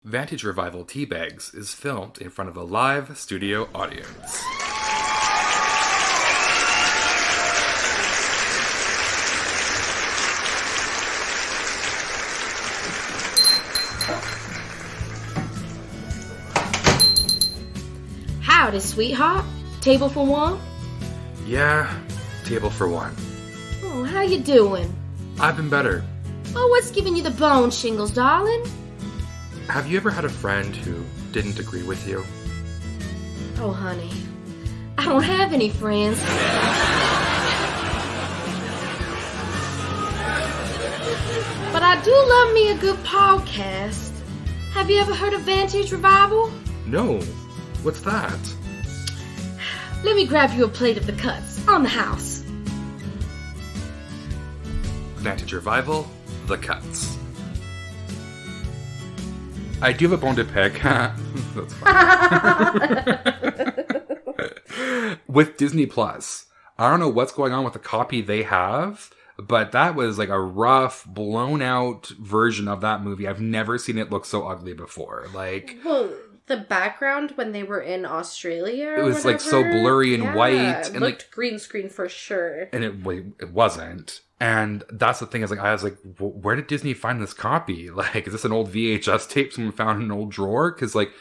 Vantage Revival Teabags is filmed in front of a live studio audience. Howdy, sweetheart. Table for one? Yeah, table for one. Oh, how you doing? I've been better. Oh, what's giving you the bone shingles, darling? Have you ever had a friend who didn't agree with you? Oh, honey, I don't have any friends. But I do love me a good podcast. Have you ever heard of Vantage Revival? No. What's that? Let me grab you a plate of the cuts on the house. Vantage Revival, The Cuts. I do have a bone to pick. That's fine. With Disney Plus. I don't know what's going on with the copy they have, but that was like a rough, blown out version of that movie. I've never seen it look so ugly before. Well, the background when they were in Australia it was like so blurry and white. It and looked green screen for sure. And it wasn't. And that's the thing is I was like, where did Disney find this copy? Like, is this an old VHS tape someone found in an old drawer? Because it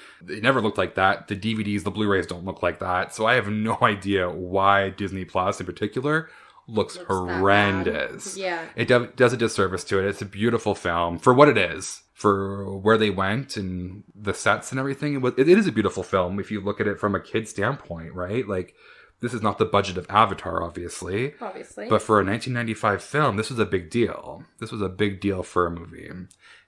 never looked like that. The DVDs, the Blu-rays don't look like that. So I have no idea why Disney Plus in particular looks horrendous. Yeah. It does a disservice to it. It's a beautiful film for what it is, for where they went and the sets and everything. It is a beautiful film if you look at it from a kid standpoint, right? Like, this is not the budget of Avatar, obviously. Obviously. But for a 1995 film, this was a big deal. This was a big deal for a movie.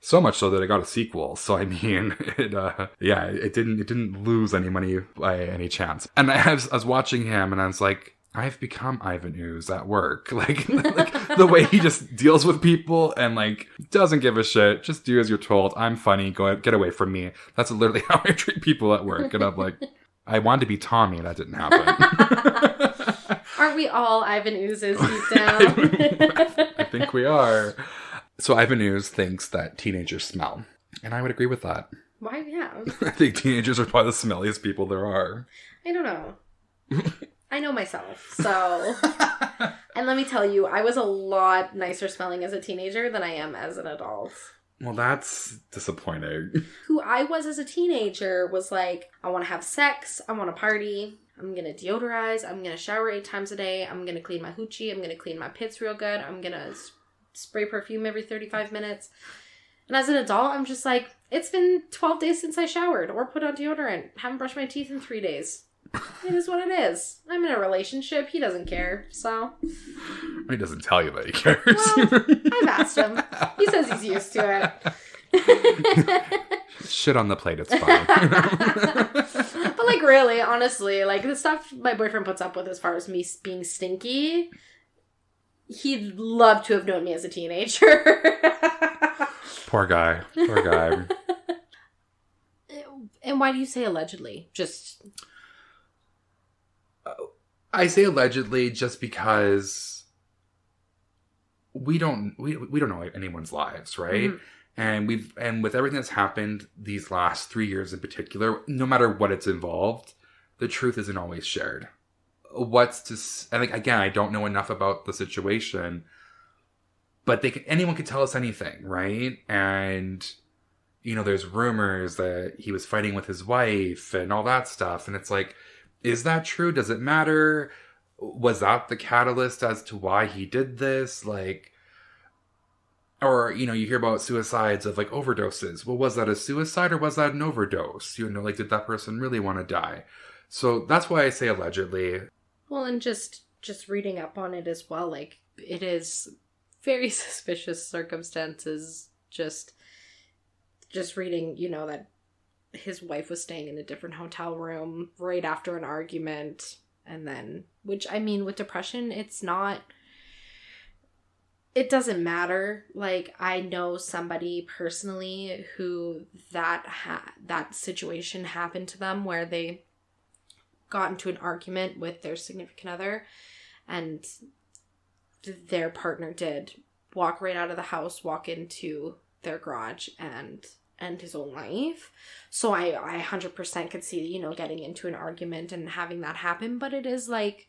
So much so that it got a sequel. So, I mean, it didn't lose any money by any chance. And I was watching him and I was like, I've become Ivan Ooze at work. Like the way he just deals with people and doesn't give a shit. Just do as you're told. I'm funny. Get away from me. That's literally how I treat people at work. And I'm like, I wanted to be Tommy and that didn't happen. Aren't we all Ivan Oozes deep down? I think we are. So Ivan Ooze thinks that teenagers smell. And I would agree with that. Why? Yeah. I think teenagers are probably the smelliest people there are. I don't know. I know myself, so... And let me tell you, I was a lot nicer smelling as a teenager than I am as an adult. Well, that's disappointing. Who I was as a teenager was like, I want to have sex, I want to party, I'm going to deodorize, I'm going to shower 8 times a day, I'm going to clean my hoochie, I'm going to clean my pits real good, I'm going to spray perfume every 35 minutes. And as an adult, I'm just like, it's been 12 days since I showered or put on deodorant, haven't brushed my teeth in 3 days. It is what it is. I'm in a relationship. He doesn't care, so... He doesn't tell you that he cares. Well, I've asked him. He says he's used to it. Shit on the plate, it's fine. But, really, honestly, the stuff my boyfriend puts up with as far as me being stinky, he'd love to have known me as a teenager. Poor guy. And why do you say allegedly? Just... I say allegedly just because we don't know anyone's lives, right? Mm-hmm. And with everything that's happened these last 3 years in particular, no matter what it's involved, the truth isn't always shared. Again, I don't know enough about the situation, but anyone could tell us anything, right? And there's rumors that he was fighting with his wife and all that stuff, and it's like, is that true? Does it matter? Was that the catalyst as to why he did this? Or, you hear about suicides of overdoses. Well, was that a suicide or was that an overdose? Did that person really want to die? So that's why I say allegedly. Well, and just reading up on it as well, it is very suspicious circumstances. Just reading, that his wife was staying in a different hotel room right after an argument. And then, which, I mean, with depression, it doesn't matter. I know somebody personally who that situation happened to them where they got into an argument with their significant other and their partner did walk right out of the house, walk into their garage and end his own life. So I 100% could see, you know, getting into an argument and having that happen. But it is like,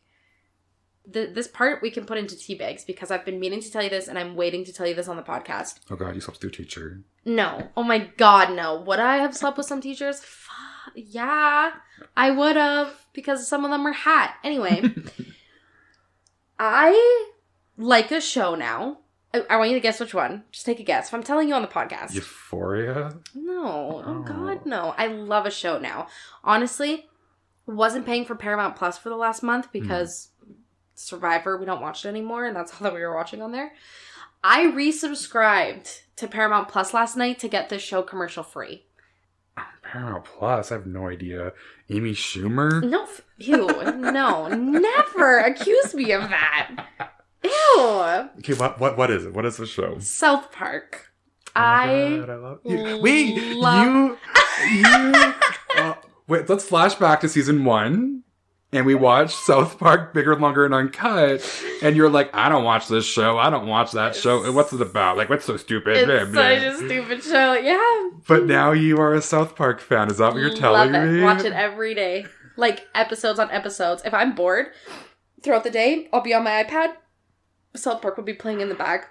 this part we can put into tea bags because I've been meaning to tell you this and I'm waiting to tell you this on the podcast. Oh God, you substitute teacher. No. Oh my God, no. Would I have slept with some teachers? Yeah, I would have, because some of them are hot. Anyway, I like a show now. I want you to guess which one. Just take a guess. If I'm telling you on the podcast. Euphoria? No. Oh God, no. I love a show now. Honestly, wasn't paying for Paramount Plus for the last month because Survivor, we don't watch it anymore, and that's all that we were watching on there. I resubscribed to Paramount Plus last night to get this show commercial free. Paramount Plus? I have no idea. Amy Schumer? No, ew, no, never accuse me of that. Ew. Okay, what is it? What is the show? South Park. Oh my God, I love you. Wait, wait, let's flash back to season 1. And we watched South Park Bigger, Longer, and Uncut. And you're like, I don't watch this show. I don't watch that show. And what's it about? Like, what's so stupid? It's such a stupid show. Yeah. But now you are a South Park fan. Is that what you're telling me? Watch it every day. Like, episodes on episodes. If I'm bored throughout the day, I'll be on my iPad. South Park will be playing in the back.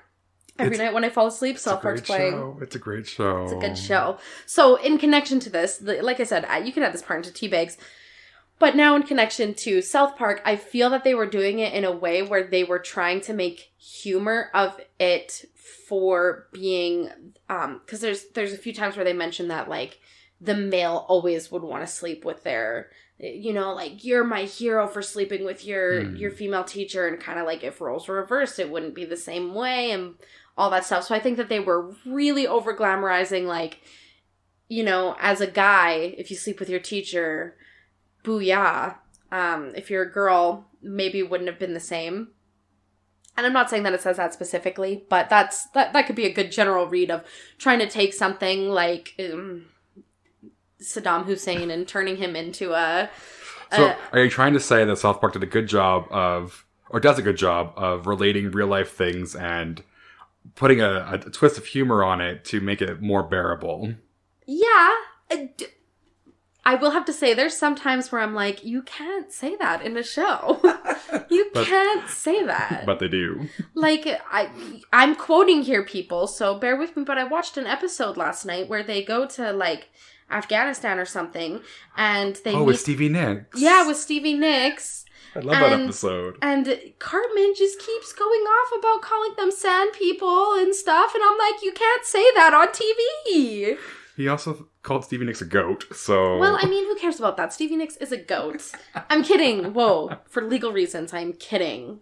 Every night when I fall asleep, South Park's playing. It's a great show. It's a good show. So, in connection to this, like I said, you can add this part into tea bags. But now in connection to South Park, I feel that they were doing it in a way where they were trying to make humor of it for being, because there's a few times where they mention that, like, the male always would want to sleep with their, you know, like, you're my hero for sleeping with your female teacher, and kind of like if roles were reversed, it wouldn't be the same way, and all that stuff. So I think that they were really over glamorizing, like, you know, as a guy, if you sleep with your teacher, booyah. If you're a girl, maybe it wouldn't have been the same. And I'm not saying that it says that specifically, but that could be a good general read of trying to take something like Saddam Hussein and turning him into a... So are you trying to say that South Park did a good job of, or does a good job of relating real life things and putting a twist of humor on it to make it more bearable? Yeah. I will have to say, there's some times where I'm like, you can't say that in a show. You can't say that. But they do. Like, I'm quoting here, people, so bear with me, but I watched an episode last night where they go to, like, Afghanistan or something, and they meet... with Stevie Nicks. Yeah, with Stevie Nicks. I love that episode. And Cartman just keeps going off about calling them sand people and stuff, and I'm like, you can't say that on TV. He also called Stevie Nicks a goat, so... Well, I mean, who cares about that? Stevie Nicks is a goat. I'm kidding. Whoa. For legal reasons, I'm kidding.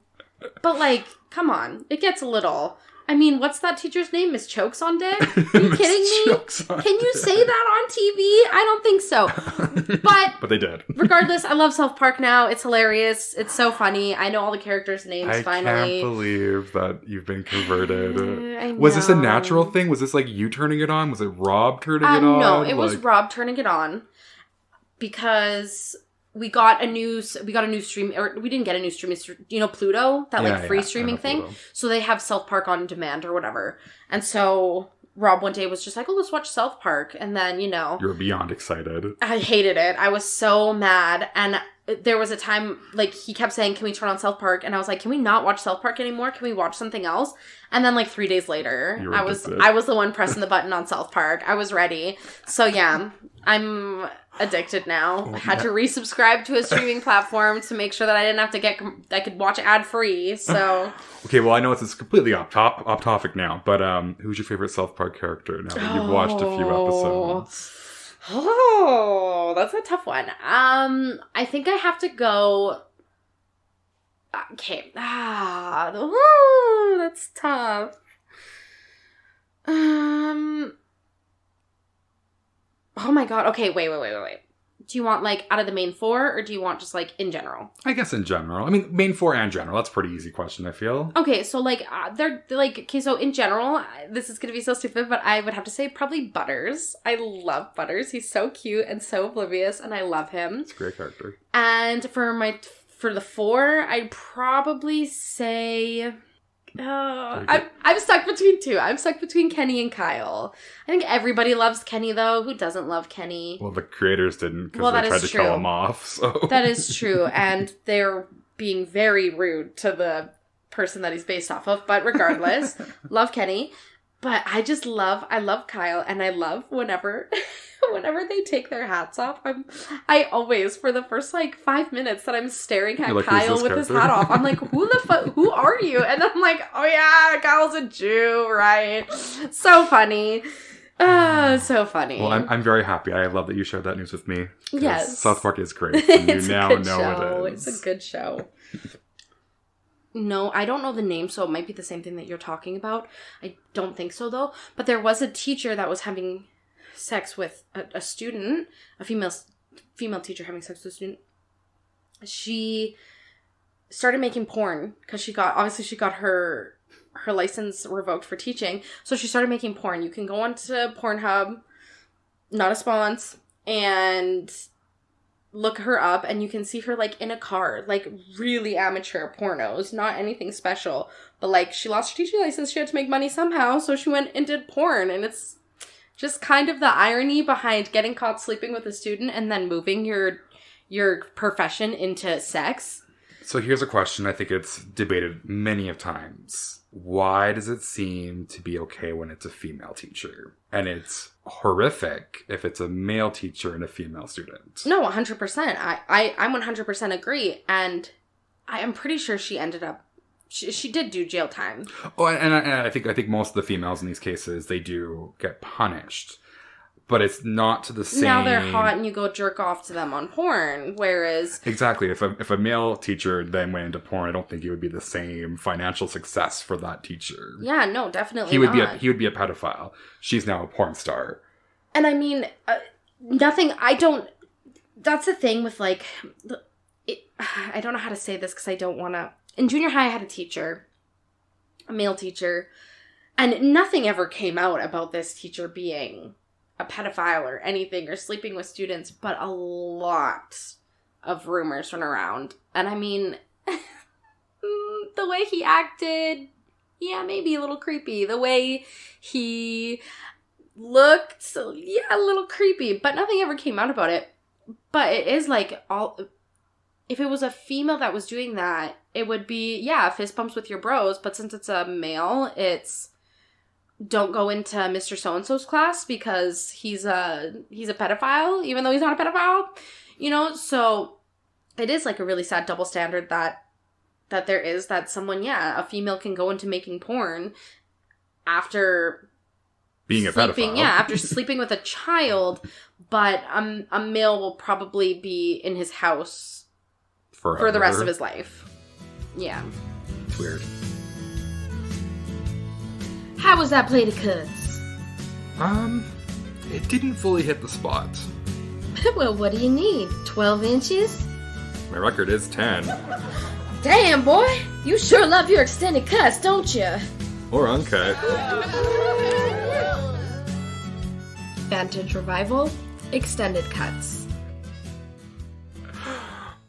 But, like, come on. It gets a little... I mean, what's that teacher's name? Miss Chokes on Dick? Are you kidding me? Can you say that on TV? I don't think so. But they did. Regardless, I love South Park now. It's hilarious. It's so funny. I know all the characters' names finally. I can't believe that you've been converted. Was this a natural thing? Was this like you turning it on? Was it Rob turning it on? No, it was Rob turning it on. Because... We got a new stream, or we didn't get a new stream, you know, Pluto, that free streaming thing. So they have South Park on demand or whatever. And so Rob one day was just like, oh, let's watch South Park. And then, you know. You were beyond excited. I hated it. I was so mad. And there was a time, like, he kept saying, can we turn on South Park? And I was like, can we not watch South Park anymore? Can we watch something else? And then, like, 3 days later, I was the one pressing the button on South Park. I was ready. So, yeah, I'm addicted now. I had to resubscribe to a streaming platform to make sure that I didn't have to I could watch ad-free, so... Okay, well, I know it's completely off topic now, but who's your favorite South Park character now that you've watched a few episodes? Oh, that's a tough one. I think I have to go... Okay. That's tough. Oh my god. Okay, wait. Do you want, like, out of the main 4, or do you want just, like, in general? I guess in general. I mean, main 4 and general. That's a pretty easy question, I feel. Okay, so, like, they're like, okay, so in general, this is gonna be so stupid, but I would have to say probably Butters. I love Butters. He's so cute and so oblivious, and I love him. It's a great character. And for the 4, I'd probably say... I'm stuck between two. I'm stuck between Kenny and Kyle. I think everybody loves Kenny, though. Who doesn't love Kenny? Well, the creators didn't because they tried to kill him off. So that is true, and they're being very rude to the person that he's based off of. But regardless, love Kenny. But I love Kyle, and I love whenever they take their hats off. I always, for the first 5 minutes that I'm staring at Kyle with his hat off, I'm like, who are you? And then I'm like, oh yeah, Kyle's a Jew, right? So funny. So funny. Well, I'm very happy. I love that you shared that news with me. Yes. South Park is great. And you now know show. it is. It's a good show. No, I don't know the name, so it might be the same thing that you're talking about. I don't think so, though. But there was a teacher that was having sex with a student, a female teacher having sex with a student. She started making porn because she got her license revoked for teaching. So she started making porn. You can go onto Pornhub, not a sponsor, and look her up, and you can see her in a car, really amateur pornos, not anything special, but she lost her teaching license. She had to make money somehow, so she went and did porn. And it's just kind of the irony behind getting caught sleeping with a student and then moving your profession into sex. So here's a question. I think it's debated many of times. Why does it seem to be okay when it's a female teacher? And it's horrific if it's a male teacher and a female student. No, 100%. I'm 100% agree. And I am pretty sure she ended up... She did do jail time. Oh, and I think most of the females in these cases, they do get punished. But it's not to the same... Now they're hot and you go jerk off to them on porn, whereas... Exactly. If a male teacher then went into porn, I don't think it would be the same financial success for that teacher. Yeah, no, definitely he would be a pedophile. She's now a porn star. And I mean, nothing... I don't... That's the thing with I don't know how to say this because I don't want to... In junior high, I had a teacher, a male teacher, and nothing ever came out about this teacher being a pedophile or anything or sleeping with students, but a lot of rumors went around. And I mean, the way he acted, yeah, maybe a little creepy. The way he looked, yeah, a little creepy, but nothing ever came out about it. But it is if it was a female that was doing that, it would be, yeah, fist bumps with your bros, but since it's a male, it's don't go into Mr. So-and-so's class because he's a pedophile, even though he's not a pedophile, so it is a really sad double standard that there is, that someone, a female can go into making porn after being a pedophile. Yeah, after sleeping with a child, but a male will probably be in his house for the rest of his life. Yeah. It's weird. How was that plate of cuts? It didn't fully hit the spot. Well, what do you need? 12 inches? My record is 10. Damn, boy! You sure love your extended cuts, don't you? Or uncut. Vantage Revival, extended cuts.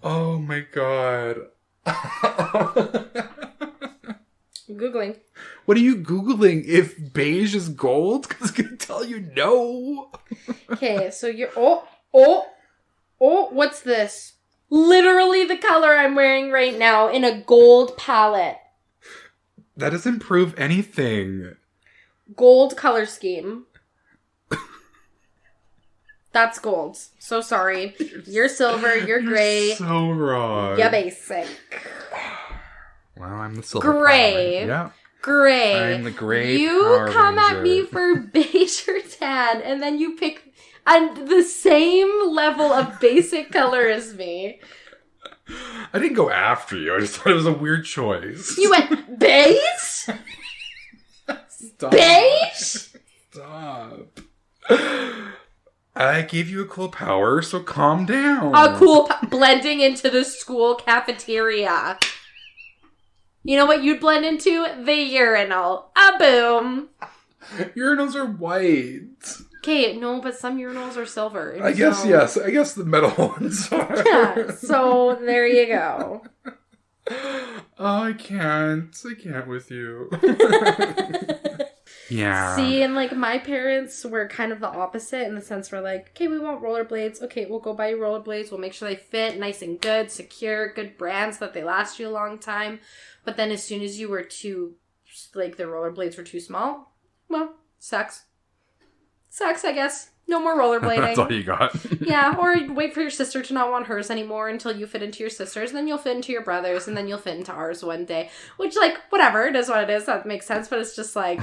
Oh my god. Googling. What are you Googling? If beige is gold? Because it's going to tell you no. Okay, so you're... what's this? Literally the color I'm wearing right now in a gold palette. That doesn't prove anything. Gold color scheme. That's gold. So sorry. You're silver, you're gray. So wrong. You're basic. Well, I'm the silver gray. Yeah. Gray. I'm the gray You Power come Ranger. at me for beige or tan, and then you pick the same level of basic color as me. I didn't go after you. I just thought it was a weird choice. You went beige? Stop. Beige? Stop. I gave you a cool power, so calm down. A cool blending into the school cafeteria. You know what you'd blend into? The urinal. A boom. Urinals are white. Okay, no, but some urinals are silver. I guess, yes. I guess the metal ones are. Yeah, so there you go. Oh, I can't with you. Yeah. See, and like my parents were kind of the opposite in the sense where like, okay, we want rollerblades. Okay, we'll go buy you rollerblades. We'll make sure they fit nice and good, secure, good brands so that they last you a long time. But then as soon as you were too, like the rollerblades were too small, well, sucks. Sucks, I guess. No more rollerblading. That's all you got. Yeah, or wait for your sister to not want hers anymore until you fit into your sister's, and then you'll fit into your brother's, and then you'll fit into ours one day. Which, like, whatever, it is what it is. That makes sense, but it's just like,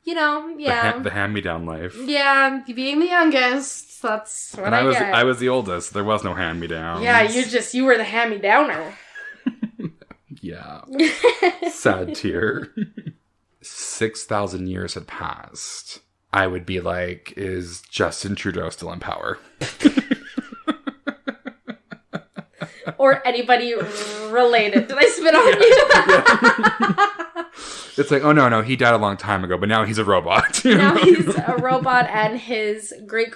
yeah. The hand-me-down life. Yeah, being the youngest, that's what I get. I was the oldest. There was no hand-me-down. Yeah, you were the hand-me-downer. Yeah. Sad tear. 6,000 years had passed. I would be like, is Justin Trudeau still in power? Or anybody related. Did I spit on you? It's like, oh no, he died a long time ago, but now he's a robot. Now he's a robot, and his great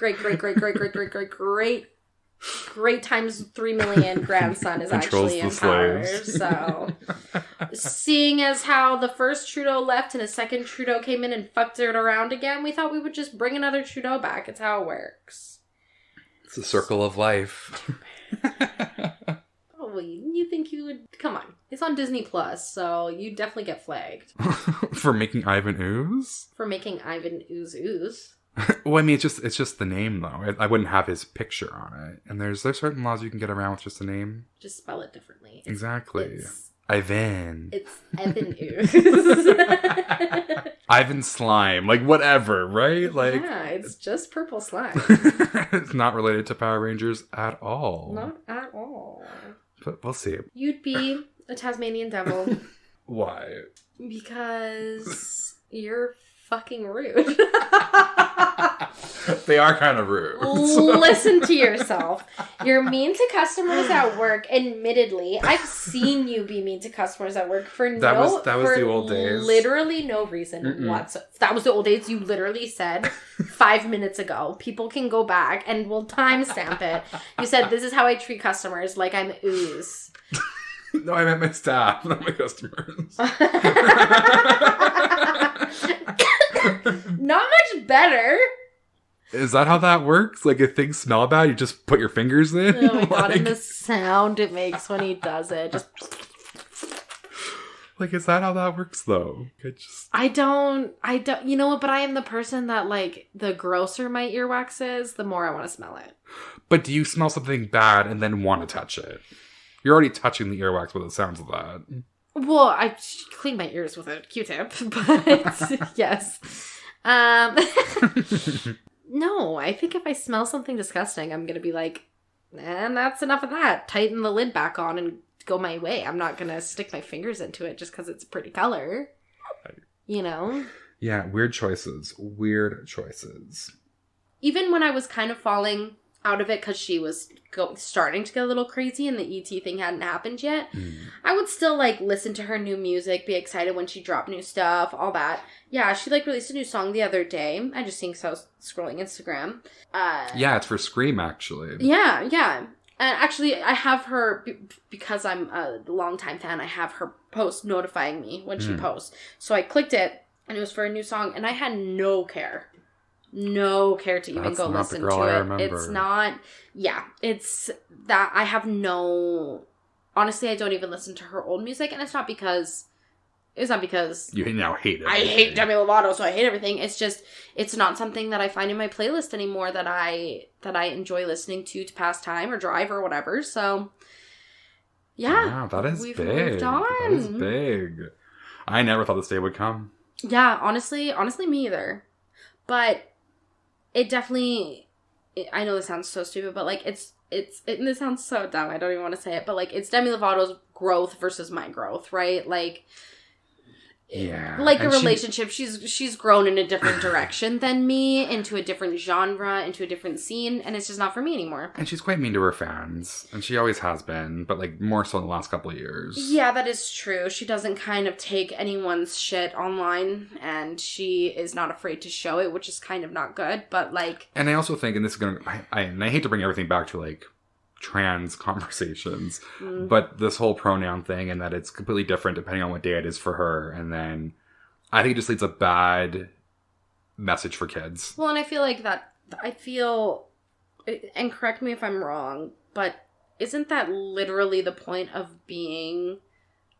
times 3 million grandson is actually in power. So, seeing as how the first Trudeau left and a second Trudeau came in and fucked it around again, we thought we would just bring another Trudeau back. It's how it works. It's a circle of life. Oh, you think you would? Come on, it's on Disney Plus, so you definitely get flagged For making Ivan ooze? for making Ivan ooze. Well, I mean, it's just the name, though. I wouldn't have his picture on it. And there's certain laws you can get around with just the name. Just spell it differently. Exactly. Ivan. It's Evan ooze. Ivan Slime. Like, whatever, right? Like, yeah, it's just purple slime. It's not related to Power Rangers at all. Not at all. But we'll see. You'd be a Tasmanian devil. Why? Because you're fucking rude. They are kind of rude. Listen to yourself. You're mean to customers at work. Admittedly, I've seen you be mean to customers at work for that was the old days. Literally no reason whatsoever. That was the old days. You literally said 5 minutes ago. People can go back and we'll timestamp it. You said this is how I treat customers, like I'm ooze. No, I meant my staff, not my customers. Not much better. Is that how that works? Like, if things smell bad, you just put your fingers in? Oh my god, and the sound it makes when he does it. Just... Like, is that how that works, though? I don't, you know what, but I am the person that, like, the grosser my earwax is, the more I want to smell it. But do you smell something bad and then want to touch it? You're already touching the earwax with the sounds of that. Well, I clean my ears with a Q-tip, but yes. No, I think if I smell something disgusting, I'm going to be like, and that's enough of that. Tighten the lid back on and go my way. I'm not going to stick my fingers into it just because it's a pretty color. You know? Yeah, weird choices. Weird choices. Even when I was kind of falling out of it because she was starting to get a little crazy and the ET thing hadn't happened yet, I would still, like, listen to her new music, be excited when she dropped new stuff, all that. Yeah, she, like, released a new song the other day. I just think so, scrolling Instagram. Yeah, it's for Scream, actually. Yeah. And actually, I have her, because I'm a longtime fan, I have her post notifying me when she posts. So I clicked it, and it was for a new song, and I had no care to even go listen to it. It's not, it's that I have no, honestly, I don't even listen to her old music, and it's not because you now hate it. I hate Demi Lovato, so I hate everything. It's just, it's not something that I find in my playlist anymore that I enjoy listening to pass time or drive or whatever. So, yeah. Wow, that is we've big. Moved on. That is big. I never thought this day would come. Yeah, honestly, me either. But it definitely, I know this sounds so stupid, but like this sounds so dumb. I don't even want to say it, but like it's Demi Lovato's growth versus my growth, right? Like, yeah, like a relationship, she's grown in a different direction than me, into a different genre, into a different scene, and it's just not for me anymore. And she's quite mean to her fans, and she always has been, but like more so in the last couple of years. Yeah, that is true. She doesn't kind of take anyone's shit online, and she is not afraid to show it, which is kind of not good, but like... And I also think, and this is gonna... I hate to bring everything back to like trans conversations. But this whole pronoun thing, and that it's completely different depending on what day it is for her. And then I think it just leads a bad message for kids. Well, and I feel like and correct me if I'm wrong, but isn't that literally the point of being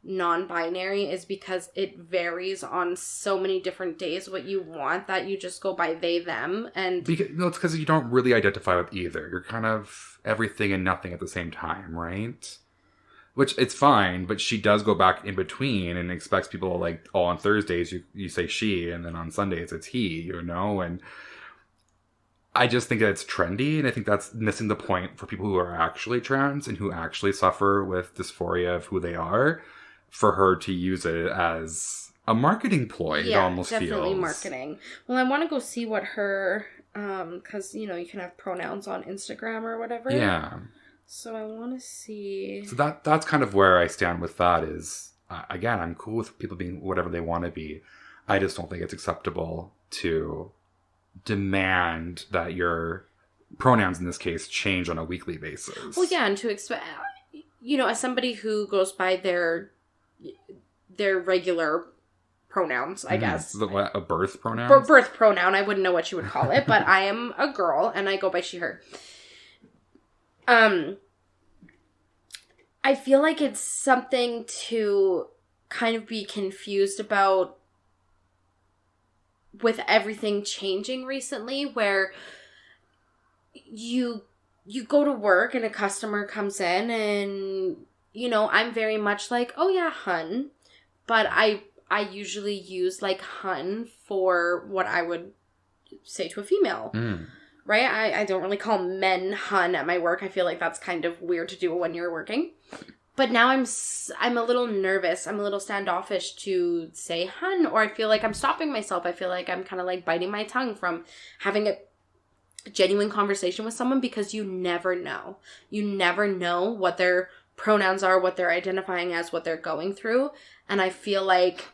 non-binary, is because it varies on so many different days what you want that you just go by they, them, and... No, it's because you don't really identify with either. You're kind of everything and nothing at the same time, right? Which, it's fine, but she does go back in between and expects people, like, oh, on Thursdays you say she, and then on Sundays it's he, you know? And I just think that it's trendy, and I think that's missing the point for people who are actually trans and who actually suffer with dysphoria of who they are, for her to use it as a marketing ploy. It almost definitely feels. Marketing. Well, I want to go see what her, because, you know, you can have pronouns on Instagram or whatever. Yeah. So I want to see. So that's kind of where I stand with that is, again, I'm cool with people being whatever they want to be. I just don't think it's acceptable to demand that your pronouns in this case change on a weekly basis. Well, yeah, and to expect, you know, as somebody who goes by their regular pronouns, I guess. A birth pronoun? Birth pronoun. I wouldn't know what you would call it, but I am a girl and I go by she, her. I feel like it's something to kind of be confused about with everything changing recently, where you go to work and a customer comes in and, you know, I'm very much like, oh yeah, hun. But I usually use like hun for what I would say to a female. Right? I don't really call men hun at my work. I feel like that's kind of weird to do when you're working. But now I'm a little nervous. I'm a little standoffish to say hun, or I feel like I'm stopping myself. I feel like I'm kind of like biting my tongue from having a genuine conversation with someone, because you never know. You never know what their pronouns are, what they're identifying as, what they're going through. And I feel like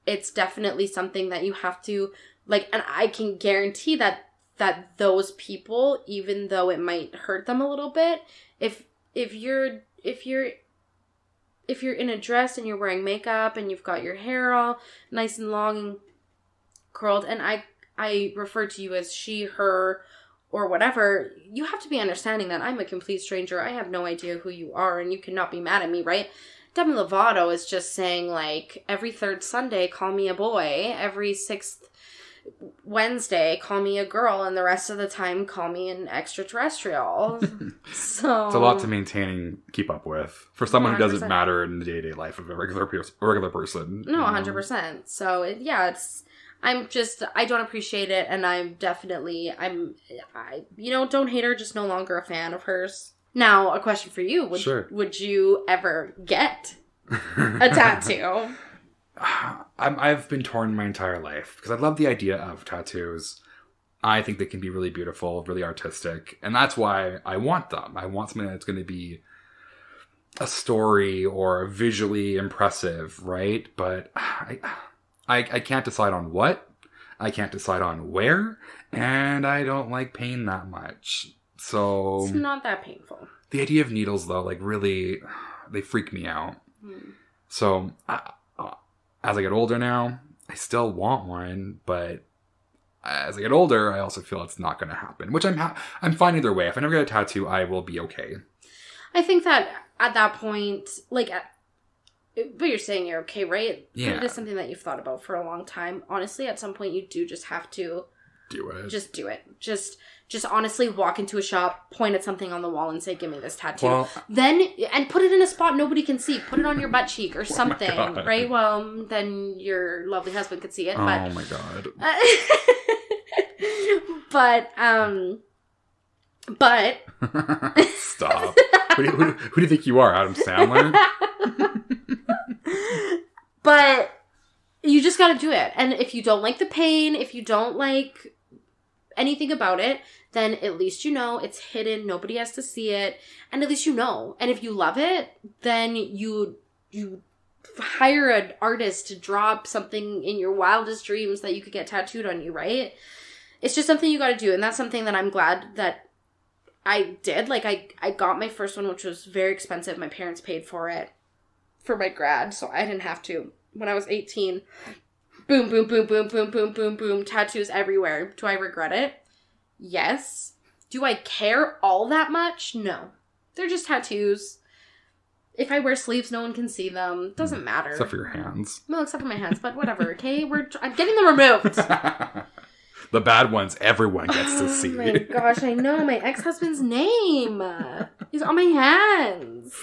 it's definitely something that you have to, like, and I can guarantee that those people, even though it might hurt them a little bit, if you're in a dress and you're wearing makeup and you've got your hair all nice and long and curled, and I refer to you as she, her, or whatever, you have to be understanding that I'm a complete stranger. I have no idea who you are, and you cannot be mad at me, right? Demi Lovato is just saying, like, every third Sunday, call me a boy. Every sixth Wednesday, call me a girl. And the rest of the time, call me an extraterrestrial. So it's a lot to maintain and keep up with for someone 100%. Who doesn't matter in the day-to-day life of a regular person. No, 100%. So, I don't appreciate it, and don't hate her, just no longer a fan of hers. Now, a question for you. Would you ever get a tattoo? I've been torn my entire life, because I love the idea of tattoos. I think they can be really beautiful, really artistic, and that's why I want them. I want something that's going to be a story or visually impressive, right? But I can't decide on what. I can't decide on where. And I don't like pain that much. So it's not that painful. The idea of needles, though, like, really, they freak me out. So as I get older now, I still want one. But as I get older, I also feel it's not going to happen. Which I'm fine either way. If I never get a tattoo, I will be okay. I think that at that point, like... But you're saying you're okay, right? Yeah. It is something that you've thought about for a long time. Honestly, at some point you do just have to... do it. Just do it. Just honestly walk into a shop, point at something on the wall and say, give me this tattoo. Well, and put it in a spot nobody can see. Put it on your butt cheek or something, right? Well, then your lovely husband could see it. But, oh my God. But... Stop. Who do you think you are, Adam Sandler? But you just gotta do it. And if you don't like the pain, if you don't like anything about it, then at least you know it's hidden. Nobody has to see it. And at least you know. And if you love it, then you hire an artist to draw up something in your wildest dreams that you could get tattooed on you, right? It's just something you gotta do. And that's something that I'm glad that I did. Like, I got my first one, which was very expensive. My parents paid for it for my grad, so I didn't have to. When I was 18, boom, boom, boom, boom, boom, boom, boom, boom, tattoos everywhere. Do I regret it? Yes. Do I care all that much? No. They're just tattoos. If I wear sleeves, no one can see them. Doesn't matter. Except for your hands. Well, except for my hands, but whatever, okay? I'm getting them removed. The bad ones, everyone gets to see. Oh my gosh, I know. My ex-husband's name. He's on my hands.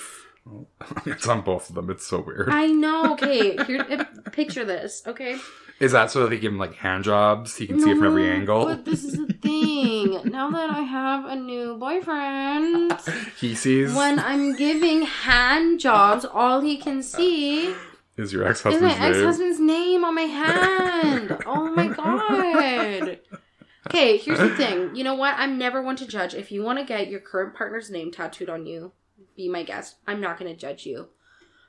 It's on both of them. It's so weird. I know. Okay, here, picture this, okay? Is that so that they give him, like, hand jobs? He can see it from every angle? But this is the thing. Now that I have a new boyfriend... He sees... When I'm giving hand jobs, all he can see... Is your ex-husband's name? Ex-husband's name on my hand. Oh my god. Okay, here's the thing. You know what? I'm never one to judge. If you want to get your current partner's name tattooed on you, be my guest. I'm not going to judge you.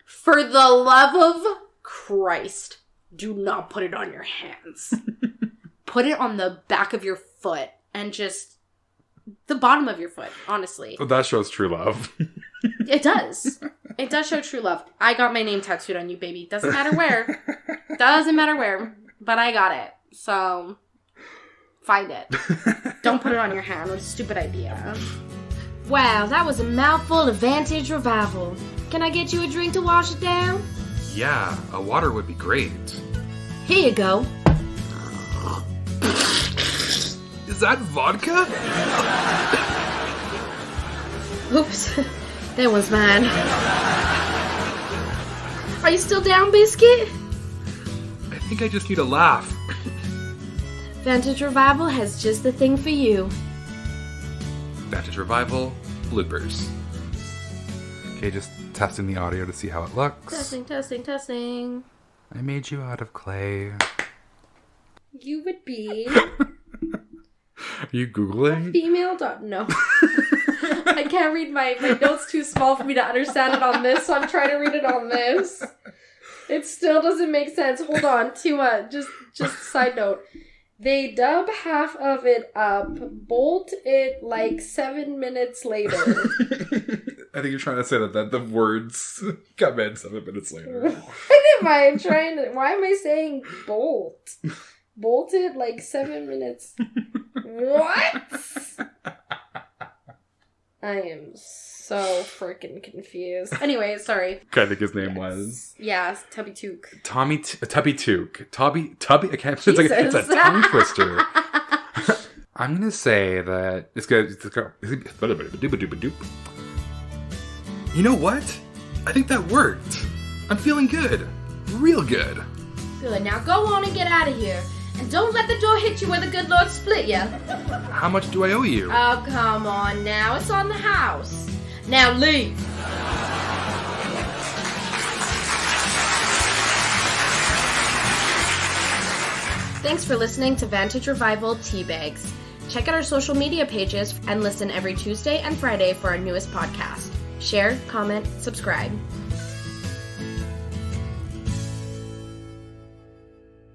For the love of Christ, do not put it on your hands. Put it on the back of your foot and just the bottom of your foot, honestly. Well, that shows true love. It does. It does show true love. I got my name tattooed on you, baby. Doesn't matter where. Doesn't matter where. But I got it. So, find it. Don't put it on your hand. What a stupid idea. Wow, that was a mouthful of Vantage Revival. Can I get you a drink to wash it down? Yeah, a water would be great. Here you go. Is that vodka? Oops. That was mine. Are you still down, Biscuit? I think I just need a laugh. Vantage Revival has just the thing for you. Vantage Revival, bloopers. Okay, just testing the audio to see how it looks. Testing, testing, testing. I made you out of clay. You would be... Are you Googling? Female dog. No. I can't read my notes too small for me to understand it on this, so I'm trying to read it on this. It still doesn't make sense. Hold on. Just side note. They dub half of it up, bolt it like 7 minutes later. I think you're trying to say that the words come in 7 minutes later. Why am I saying bolt? Bolted like 7 minutes. What? I am so freaking confused. Anyway, sorry. I think his name was... Yeah, Tubby Took. Tubby Took. Tubby... I can't... It's a tongue twister. I'm going to say that it's good. You know what? I think that worked. I'm feeling good. Real good. Good. Now go on and get out of here. And don't let the door hit you where the good Lord split you. How much do I owe you? Oh, come on now. It's on the house. Now leave. Thanks for listening to Vantage Revival Teabags. Check out our social media pages and listen every Tuesday and Friday for our newest podcast. Share, comment, subscribe.